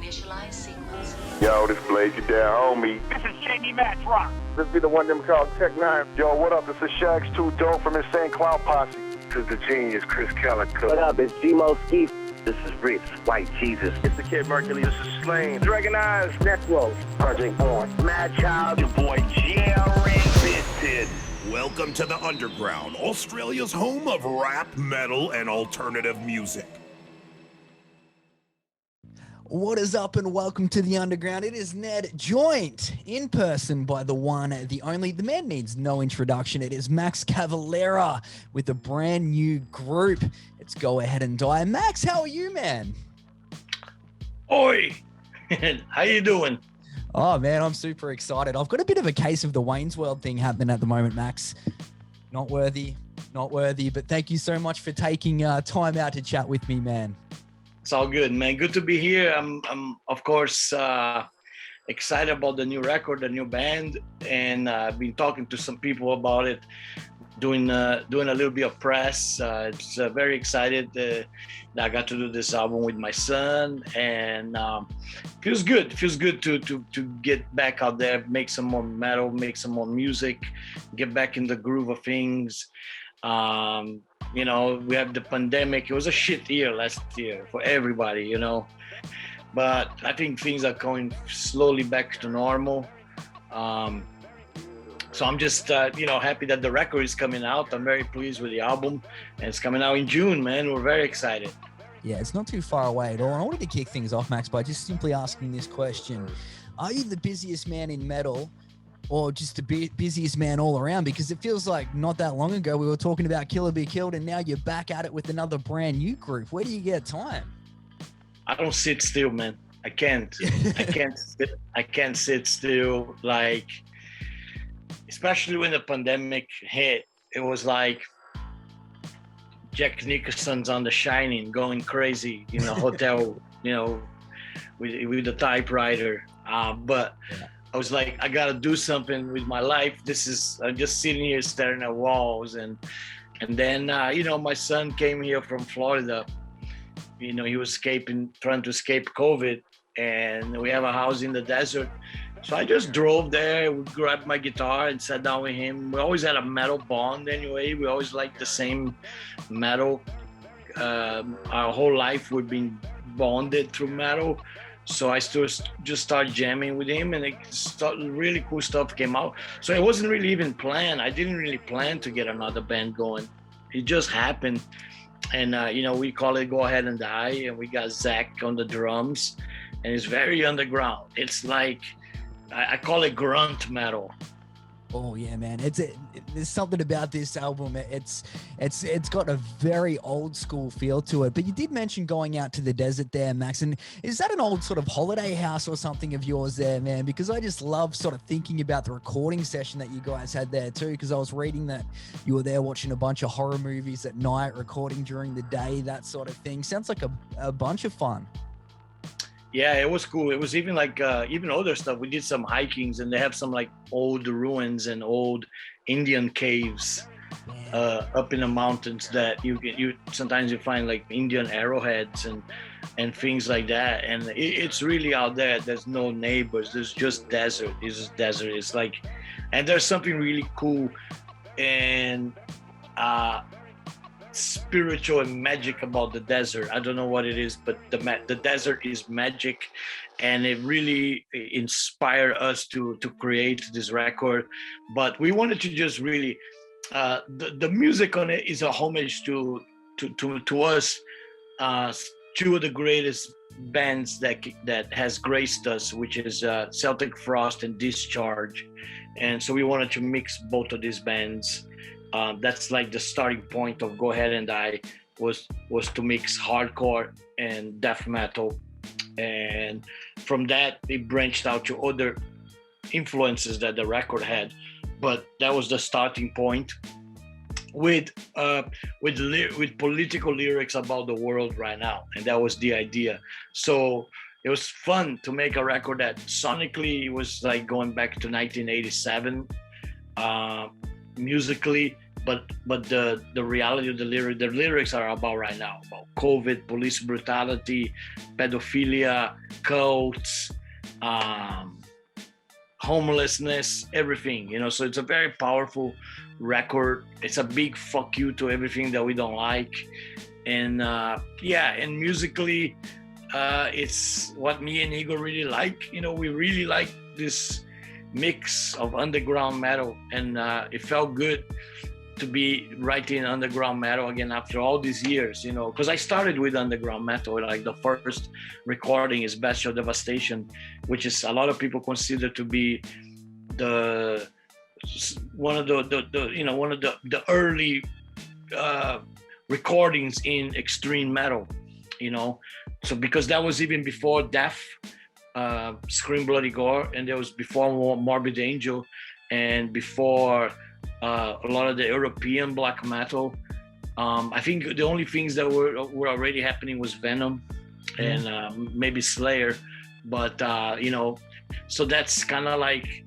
Initialize sequence. Yo, this Blaze, you down, homie. This is Jamie Max Rock. This be the one them called Tech 9. Yo, what up? This is Shag's 2 Dope from Insane Clown Posse. This is the genius, Chris Calico. What up? It's G-Mo Ski. This is Fritz, White Jesus. It's the Kid Mercury. This is Slain. Dragon Eyes, Necro, Project Born, Mad Child, Your boy Jerry Vinted. Welcome to the Underground, Australia's home of rap, metal, and alternative music. What is up and welcome to the Underground. It is Ned, joined in person by the one, the only, the man needs no introduction. It is Max Cavalera with a brand new group. It's Go Ahead and Die. Max, how are you, man? Oi, how you doing? Oh man, I'm super excited. I've got a bit of a case of the Wayne's World thing happening at the moment, Max. Not worthy, but thank you so much for taking time out to chat with me, man. It's all good, man. Good to be here. I'm of course excited about the new record, the new band, and I've been talking to some people about it, doing a little bit of press. It's very excited that I got to do this album with my son, and feels good. Feels good to get back out there, make some more metal, make some more music, get back in the groove of things. You know, we have the pandemic. It was a shit year last year for everybody, you know. But I think things are going slowly back to normal. So I'm just, happy that the record is coming out. I'm very pleased with the album. And it's coming out in June, man. We're very excited. Yeah, it's not too far away at all. And I wanted to kick things off, Max, by just simply asking this question. Are you the busiest man in metal, or just the busiest man all around? Because it feels like not that long ago we were talking about Killer Be Killed, and now you're back at it with another brand new group. Where do you get time? I don't sit still, man. I can't. I can't sit still. Like, especially when the pandemic hit, it was like Jack Nicholson's on The Shining, going crazy in a hotel, with the typewriter. But yeah. I was like, I gotta do something with my life. I'm just sitting here staring at walls. And then, my son came here from Florida. He was trying to escape COVID. And we have a house in the desert. So I just drove there, grabbed my guitar and sat down with him. We always had a metal bond anyway. We always liked the same metal. Our whole life we've been bonded through metal. So I just started jamming with him, and really cool stuff came out. So it wasn't really even planned. I didn't really plan to get another band going. It just happened. And, we call it Go Ahead and Die, and we got Zach on the drums, and it's very underground. It's like, I call it grunt metal. Oh yeah, man! There's something about this album. It's got a very old school feel to it. But you did mention going out to the desert there, Max. And is that an old sort of holiday house or something of yours there, man? Because I just love sort of thinking about the recording session that you guys had there too. Because I was reading that you were there watching a bunch of horror movies at night, recording during the day, that sort of thing. Sounds like a bunch of fun. Yeah, it was cool. It was even like even older stuff. We did some hikings, and they have some like old ruins and old Indian caves up in the mountains that you sometimes you find like Indian arrowheads and things like that. And it's really out there. There's no neighbors. There's just desert. It's just desert. It's like, and there's something really cool and spiritual and magic about the desert. I don't know what it is, but the desert is magic, and it really inspired us to create this record. But we wanted to just really the music on it is a homage to us, two of the greatest bands that has graced us, which is Celtic Frost and Discharge. And so we wanted to mix both of these bands. That's like the starting point of Go Ahead and Die was to mix hardcore and death metal. And from that, it branched out to other influences that the record had. But that was the starting point with political lyrics about the world right now. And that was the idea. So it was fun to make a record that sonically was like going back to 1987. Musically, but the reality of the lyrics are about right now, about COVID, police brutality, pedophilia, cults, homelessness, everything, you know. So it's a very powerful record. It's a big fuck you to everything that we don't like. And and musically, it's what me and Igor really like. You know, we really like this mix of underground metal, and it felt good to be writing underground metal again after all these years, you know, because I started with underground metal. Like the first recording is Bestial Devastation, which is a lot of people consider to be one of the early recordings in extreme metal, you know. So because that was even before Death, Scream Bloody Gore, and there was before Morbid Angel, and before a lot of the European black metal. I think the only things that were already happening was Venom and maybe Slayer, but you know, so that's kind of like,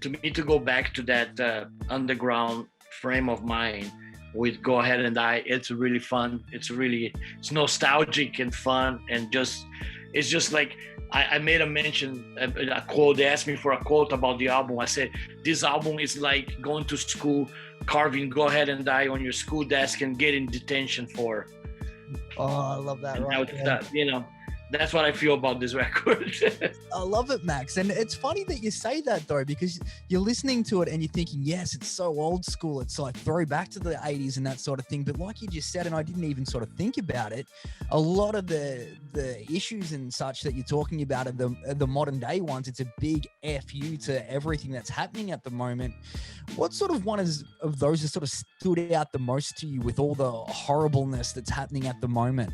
to me, to go back to that underground frame of mind with Go Ahead and Die. It's really fun. It's nostalgic and fun, and it's just like, I made a mention, a quote. They asked me for a quote about the album. I said, this album is like going to school, carving Go Ahead and Die on your school desk and getting detention for. Oh, I love that. And right. you know, that's what I feel about this record. I love it, Max. And it's funny that you say that, though, because you're listening to it and you're thinking, yes, it's so old school. It's like throwback to the 80s and that sort of thing. But like you just said, and I didn't even sort of think about it, a lot of the issues and such that you're talking about are the modern day ones. It's a big FU to everything that's happening at the moment. What sort of one of those has sort of stood out the most to you with all the horribleness that's happening at the moment?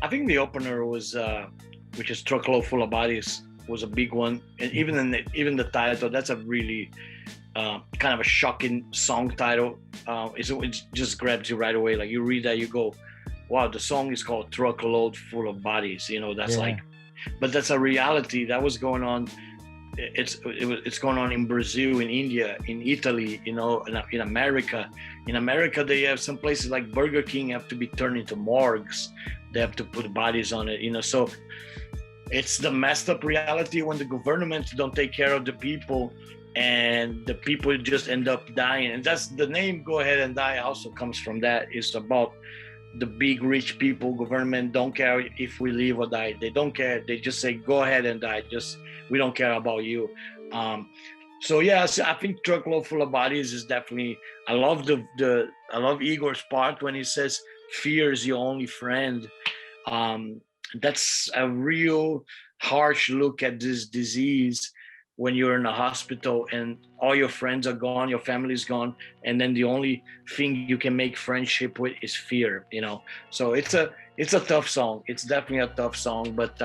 I think the opener was, which is Truckload Full of Bodies, was a big one, and even the title, that's a really kind of a shocking song title. It just grabs you right away. Like you read that, you go, "Wow!" The song is called Truckload Full of Bodies. You know, that's like, but that's a reality that was going on. It's going on in Brazil, in India, in Italy, you know, in America. In America, they have some places like Burger King have to be turned into morgues. They have to put bodies on it, you know. So it's the messed up reality when the government don't take care of the people, and the people just end up dying. And that's the name Go Ahead and Die also comes from that. It's about the big rich people. Government don't care if we live or die. They don't care. They just say, go ahead and die. We don't care about you. So I think Truckload Full of Bodies is definitely, I love I love Igor's part when he says fear is your only friend. That's a real harsh look at this disease when you're in a hospital and all your friends are gone, your family's gone, and then the only thing you can make friendship with is fear, you know. So it's a tough song. It's definitely a tough song, but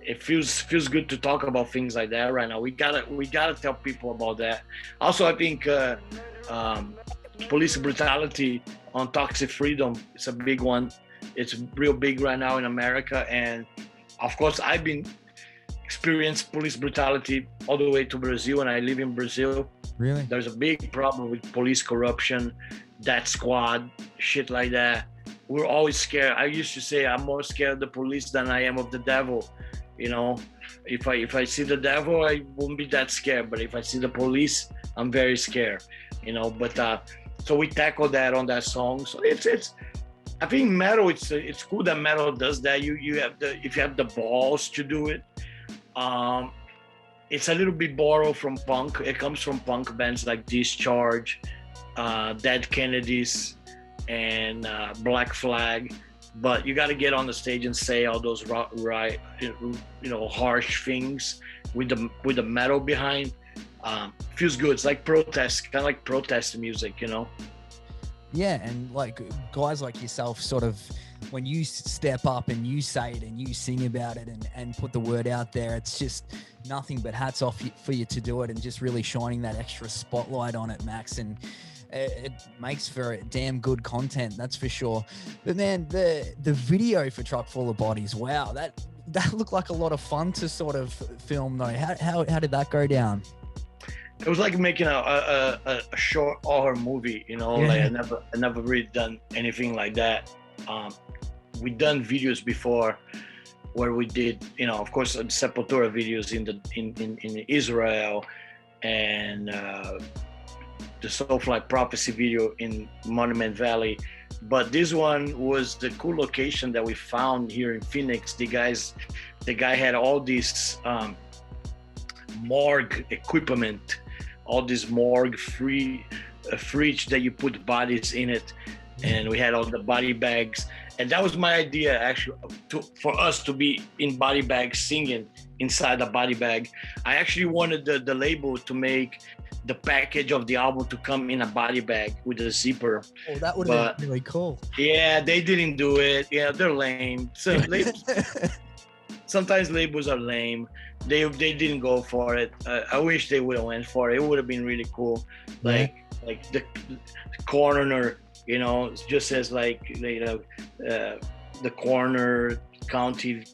it feels good to talk about things like that right now. We gotta tell people about that. Also, I think police brutality on Toxic Freedom is a big one. It's real big right now in America, and of course I've been experienced police brutality all the way to Brazil, and I live in Brazil. Really? There's a big problem with police corruption, death squad, shit like that. We're always scared. I used to say I'm more scared of the police than I am of the devil. You know, if I see the devil, I won't be that scared. But if I see the police, I'm very scared. You know, but so we tackle that on that song. So it's I think metal. It's cool that metal does that. You have if you have the balls to do it. It's a little bit borrowed from punk. It comes from punk bands like Discharge, Dead Kennedys, and Black Flag. But you got to get on the stage and say all those right, harsh things with the metal behind. Feels good. It's like protest, kind of like protest music, you know. Yeah, and like guys like yourself, sort of, when you step up and you say it and you sing about it and put the word out there, it's just nothing but hats off for you to do it, and just really shining that extra spotlight on it, Max. And it makes for damn good content, that's for sure. But man, the video for Truck Full of Bodies, wow, that looked like a lot of fun to sort of film though. How did that go down? it was like making a short horror movie, you know. Yeah. Like I never really done anything like that. We done videos before where we did, you know, of course, Sepultura videos in Israel, and the Soulfly Prophecy video in Monument Valley. But this one was the cool location that we found here in Phoenix. The guy had all these morgue equipment, all this morgue fridge that you put bodies in it, and we had all the body bags. And that was my idea, actually, for us to be in body bags singing inside the body bag. I actually wanted the label to make the package of the album to come in a body bag with a zipper. Oh, that would have been really cool. Yeah, they didn't do it. Yeah, they're lame. So sometimes labels are lame. They didn't go for it. I wish they would have went for it. It would have been really cool. Like the coroner, you know, just says like, you know, the coroner county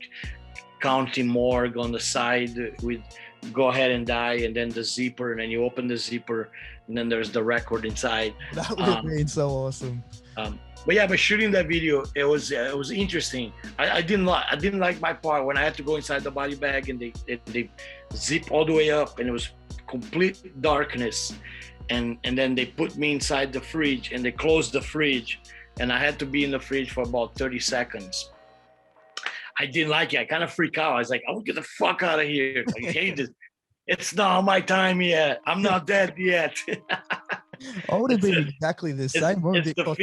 morgue on the side with go ahead and die, and then the zipper, and then you open the zipper, and then there's the record inside. That would have been so awesome. But shooting that video, it was interesting. I didn't like my part when I had to go inside the body bag and they zip all the way up, and it was complete darkness, and then they put me inside the fridge, and they closed the fridge, and I had to be in the fridge for about 30 seconds. I didn't like it. I kind of freaked out. I was like, I will get the fuck out of here. I hate this. It's not my time yet. I'm not dead yet. I would have been exactly the same. It's the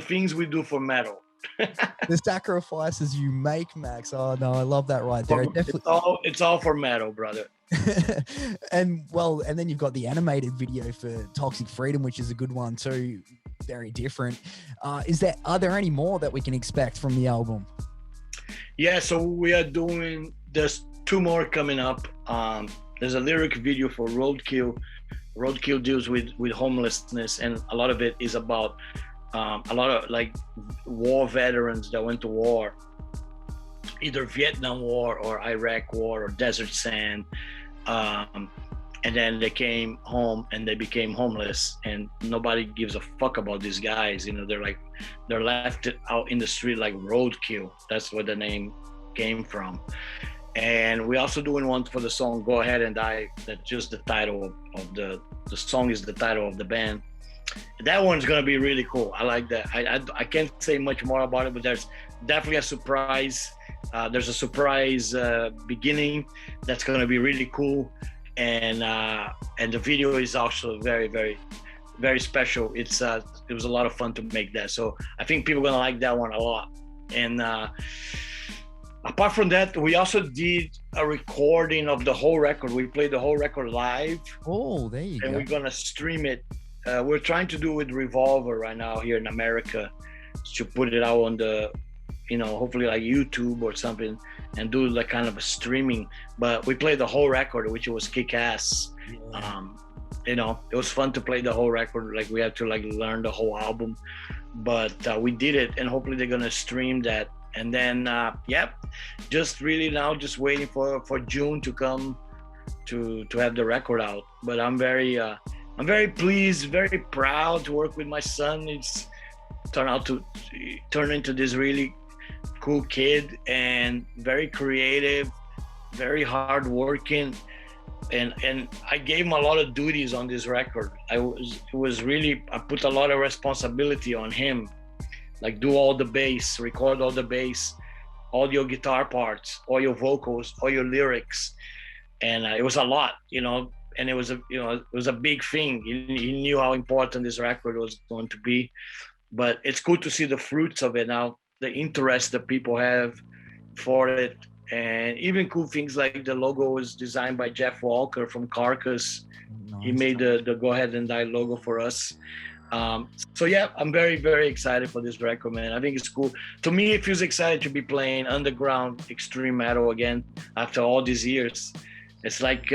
things we do for metal. The sacrifices you make, Max. Oh no, I love that right there. It's all for metal, brother. And then you've got the animated video for Toxic Freedom, which is a good one too. Very different. Are there any more that we can expect from the album? Yeah, so we are doing, there's 2 more coming up. There's a lyric video for Roadkill. Roadkill deals with homelessness, and a lot of it is about a lot of like war veterans that went to war, either Vietnam War or Iraq War or Desert Sand, and then they came home and they became homeless, and nobody gives a fuck about these guys. You know, they're left out in the street like roadkill. That's where the name came from. And we're also doing one for the song "Go Ahead and Die." That's just the title of the song is the title of the band. That one's gonna be really cool. I like that. I can't say much more about it, but there's definitely a surprise. There's a surprise beginning that's gonna be really cool, and the video is also very, very, very special. It was a lot of fun to make that, so I think people are gonna like that one a lot. And apart from that, we also did a recording of the whole record. We played the whole record live. Oh, there you go. And we're gonna stream it. We're trying to do it with Revolver right now here in America, to put it out on the, you know, hopefully like YouTube or something, and do like kind of a streaming. But we played the whole record, which was kick-ass. Yeah. You know, it was fun to play the whole record. Like we had to like learn the whole album, but we did it, and hopefully they're gonna stream that. And then, just really now just waiting for June to come to have the record out. But I'm very pleased, very proud to work with my son. It's turned into this really cool kid, and very creative, very hardworking. And I gave him a lot of duties on this record. I put a lot of responsibility on him. Like do all the bass, record all the bass, all your guitar parts, all your vocals, all your lyrics, and it was a lot, you know. And it was a big thing. He knew how important this record was going to be, but it's cool to see the fruits of it now, the interest that people have for it, and even cool things like the logo was designed by Jeff Walker from Carcass. Nice. He made the Go Ahead and Die logo for us. So yeah, I'm very, very excited for this record, man. I think it's cool. To me, it feels exciting to be playing underground extreme metal again after all these years. It's like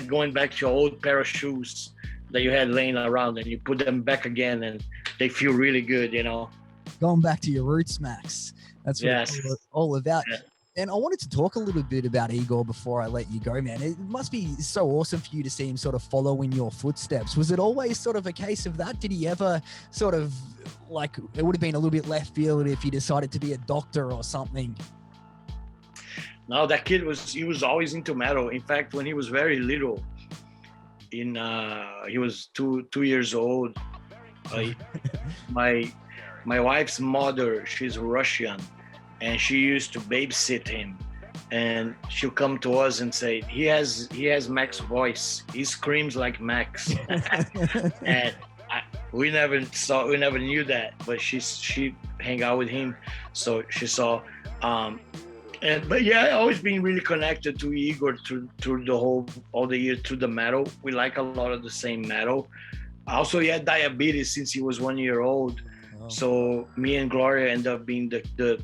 going back to your old pair of shoes that you had laying around, and you put them back again, and they feel really good, you know. Going back to your roots, Max. That's what it's all about. Yeah. And I wanted to talk a little bit about Igor before I let you go, man. It must be so awesome for you to see him sort of follow in your footsteps. Was it always sort of a case of that? Did he ever sort of like, it would have been a little bit left field if he decided to be a doctor or something? No, that kid he was always into metal. In fact, when he was very little, he was two years old. My wife's mother, she's Russian, and she used to babysit him, and she'll come to us and say, he has Max voice. He screams like Max. And we never knew that, but she hang out with him, so she saw. But yeah, I always been really connected to Igor through all the years through the metal. We like a lot of the same metal. Also, he had diabetes since he was 1 year old. Oh. So me and Gloria end up being the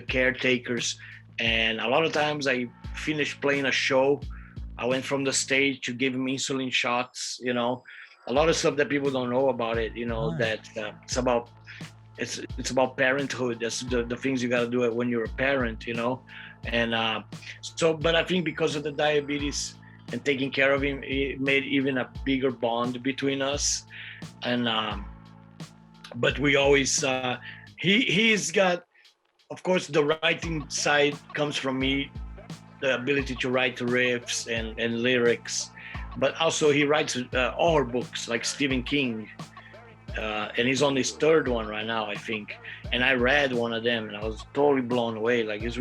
caretakers. And a lot of times I finished playing a show, I went from the stage to give him insulin shots, a lot of stuff that people don't know about it, that it's about parenthood. That's the things you got to do it when you're a parent, and but I think because of the diabetes and taking care of him, it made even a bigger bond between us. And but we always he's got, of course, the writing side comes from me, the ability to write riffs and lyrics, but also he writes all our books like Stephen King. And he's on his third one right now, I think. And I read one of them and I was totally blown away. Like, it's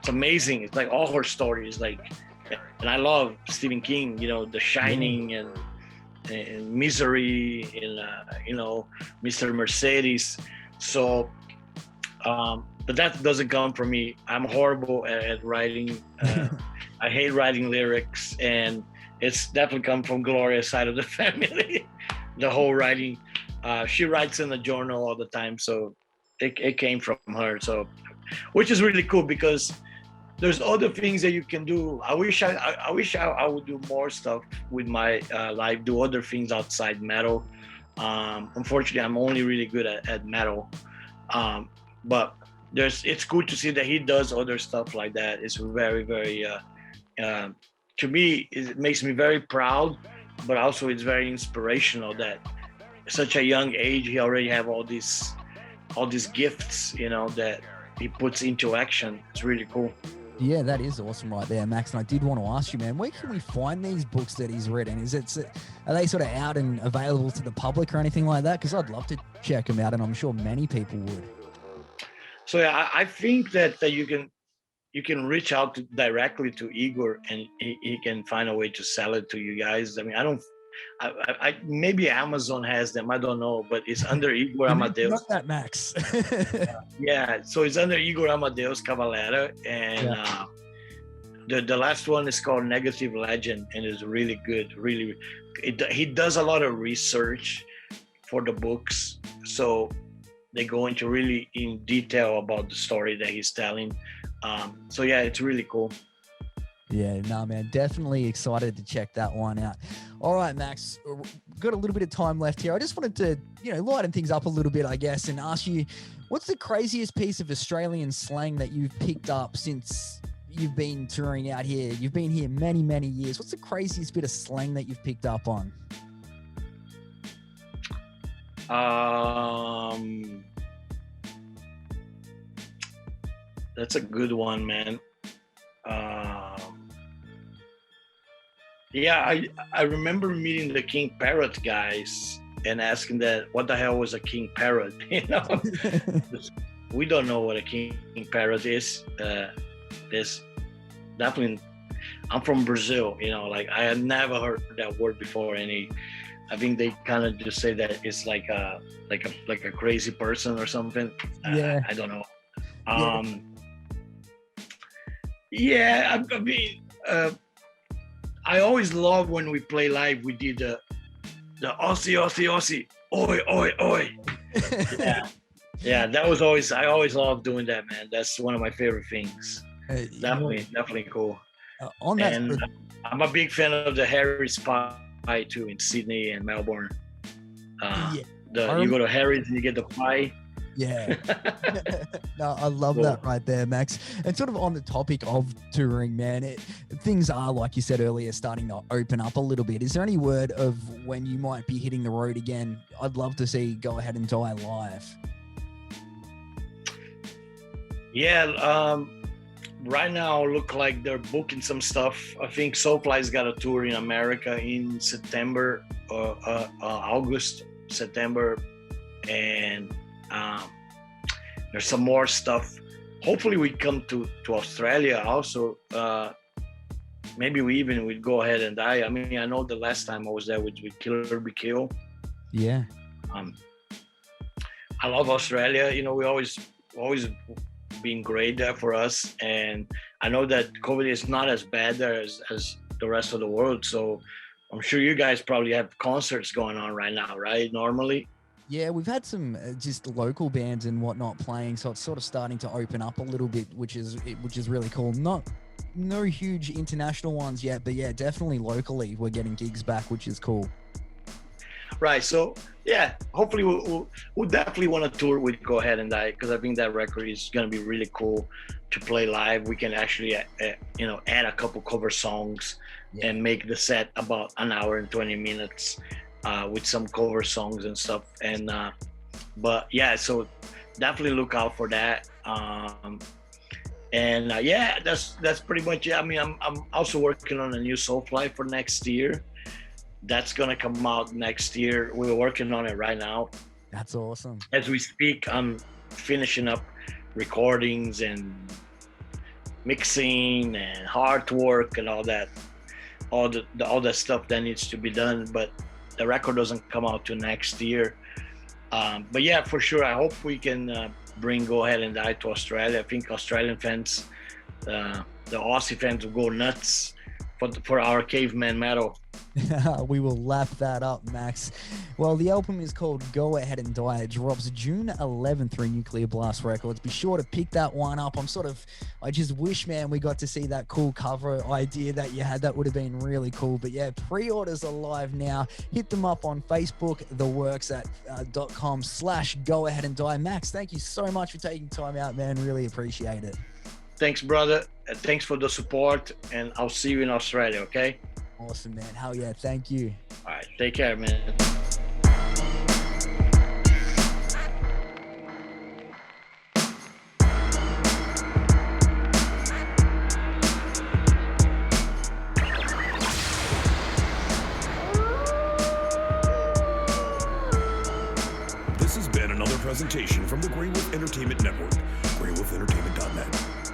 amazing. It's like all her stories, and I love Stephen King, The Shining and Misery and, Mr. Mercedes. So, but that doesn't come from me. I'm horrible at writing. I hate writing lyrics, and it's definitely come from Gloria's side of the family. The whole writing, she writes in the journal all the time, so it came from her. So, which is really cool because there's other things that you can do. I wish I would do more stuff with my life, do other things outside metal. Unfortunately, I'm only really good at metal. But it's cool to see that he does other stuff like that. It's very, very, to me, it makes me very proud. But also it's very inspirational that at such a young age he already have all these gifts, that he puts into action. It's really cool. Yeah, that is awesome right there, Max. And I did want to ask you, man, where can we find these books that he's written? Are they sort of out and available to the public or anything like that? Because I'd love to check them out, and I'm sure many people would. So yeah, I think that you can reach out directly to Igor, and he can find a way to sell it to you guys. I mean, I maybe Amazon has them. I don't know, but it's under Igor Amadeus. Not that, Max. Yeah, so it's under Igor Amadeus Cavalera, and the last one is called Negative Legend, and it's really good. Really, he does a lot of research for the books, so they go into really in detail about the story that he's telling. So yeah, it's really cool. Yeah, no, man, definitely excited to check that one out. All right, Max, got a little bit of time left here. I just wanted to, lighten things up a little bit, I guess, and ask you, what's the craziest piece of Australian slang that you've picked up since you've been touring out here? You've been here many, many years. What's the craziest bit of slang that you've picked up on? That's a good one, man. Yeah, I remember meeting the King Parrot guys and asking that what the hell was a King Parrot? We don't know what a King Parrot is. There's definitely, I'm from Brazil, I had never heard that word before, and I think they kind of just say that it's like a crazy person or something. Yeah. I don't know. Yeah, I mean, I always love when we play live. We did the Aussie, oi, oi, oi. Yeah, that was always, I always love doing that, man. That's one of my favorite things. Definitely cool. On that, and I'm a big fan of the Harry's pie too in Sydney and Melbourne. You go to Harry's and you get the pie. Yeah. No, I love that right there, Max. And sort of on the topic of touring, man, things are, like you said earlier, starting to open up a little bit. Is there any word of when you might be hitting the road again? I'd love to see Go Ahead and Die live. Yeah, right now look like they're booking some stuff. I think Soulfly's got a tour in America in September, August, September, and there's some more stuff. Hopefully we come to Australia also. Maybe we even would Go Ahead and Die. I mean, I know the last time I was there with Killer Be Kill. Yeah. I love Australia. You know, we always been great there for us, and I know that COVID is not as bad there as the rest of the world. So I'm sure you guys probably have concerts going on right now, right? Normally. Yeah, we've had some just local bands and whatnot playing, so it's sort of starting to open up a little bit, which is really cool. No huge international ones yet, but yeah, definitely locally we're getting gigs back, which is cool. Right. So yeah, hopefully we'll definitely want to tour with Go Ahead and Die, because I think that record is gonna be really cool to play live. We can actually add a couple cover songs and make the set about an hour and 20 minutes. With some cover songs and stuff, and but yeah, so definitely look out for that. Yeah, that's pretty much it. I mean, I'm also working on a new Soulfly for next year. That's gonna come out next year. We're working on it right now. That's awesome. As we speak, I'm finishing up recordings and mixing and artwork and all that, all the stuff that needs to be done, but the record doesn't come out till next year. But yeah, for sure, I hope we can bring Go Ahead and Die to Australia. I think Australian fans, the Aussie fans will go nuts for our caveman metal. We will lap that up, Max. Well, the album is called Go Ahead and Die. It drops June 11th through Nuclear Blast Records. Be sure to pick that one up. I just wish, man, we got to see that cool cover idea that you had. That would have been really cool. But yeah, pre-orders are live now. Hit them up on Facebook, the works at .com/Go Ahead and Die. Max, thank you so much for taking time out, man. Really appreciate it. Thanks, brother. Thanks for the support, and I'll see you in Australia, okay? Awesome, man. Hell yeah. Thank you. All right. Take care, man. This has been another presentation from the Grey Wolf Entertainment Network, greywolfentertainment.net.